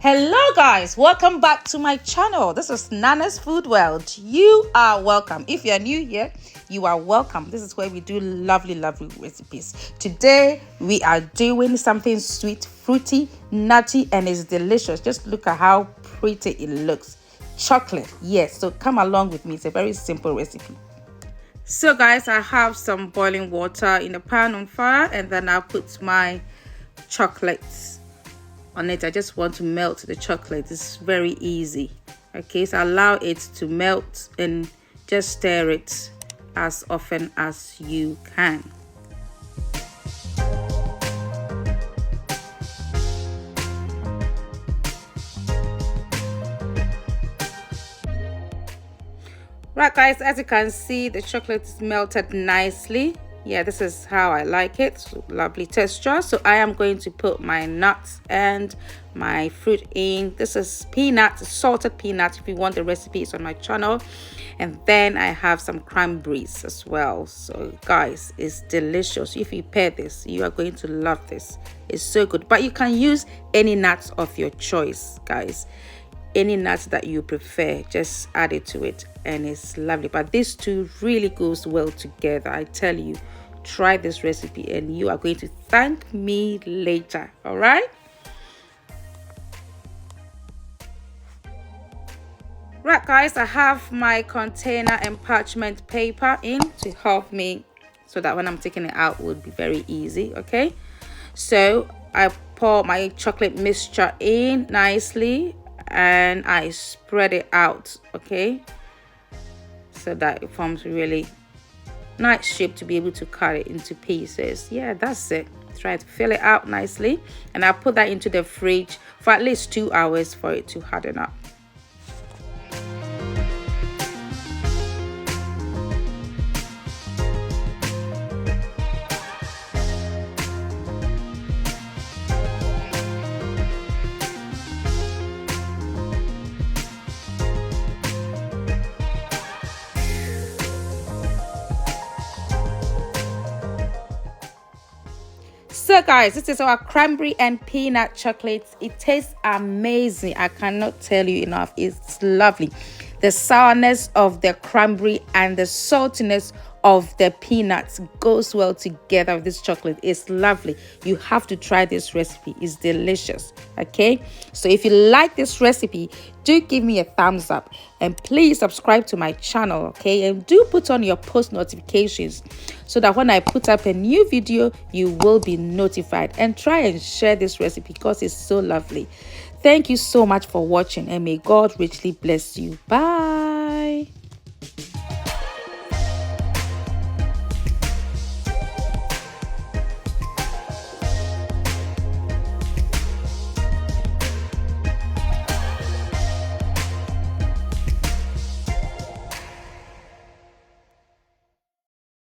Hello guys, welcome back to my channel. This is Nana's Food World. You are welcome. If you're new here, you are welcome. This is where we do lovely recipes. Today we are doing something sweet, fruity, nutty, and it's delicious. Just look at how pretty it looks. Chocolate, yes. So come along with me. It's a very simple recipe. So guys, I have some boiling water in a pan on fire, and then I'll put my chocolates on it. I just want to melt the chocolate. It's very easy. Okay, so allow it to melt and just stir it as often as you can. Right guys, as you can see, the chocolate is melted nicely. Yeah, this is how I like it. So, lovely texture. So I am going to put my nuts and my fruit in. This is peanuts, salted peanuts. If you want the recipe, it's on my channel. And then I have some cranberries as well. So guys, it's delicious. If you pair this, you are going to love this. It's so good. But you can use any nuts of your choice, guys. Any nuts that you prefer, just add it to it and it's lovely. But these two really goes well together. I tell you, try this recipe and you are going to thank me later. All right, guys, I have my container and parchment paper in to help me so that when I'm taking it out it would be very easy. Okay, so I pour my chocolate mixture in nicely and I spread it out, okay, so that it forms a really nice shape to be able to cut it into pieces. Yeah, that's it. Try to fill it out nicely, and I'll put that into the fridge for at least 2 hours for it to harden up. So guys, this is our cranberry and peanut chocolate. It tastes amazing. I cannot tell you enough. It's lovely. The sourness of the cranberry and the saltiness of the peanuts goes well together with this chocolate. It's lovely. You have to try this recipe. It's delicious. Okay, so if you like this recipe, do give me a thumbs up and please subscribe to my channel. Okay, and do put on your post notifications so that when I put up a new video you will be notified, and try and share this recipe because it's so lovely. Thank you so much for watching and may God richly bless you. Bye.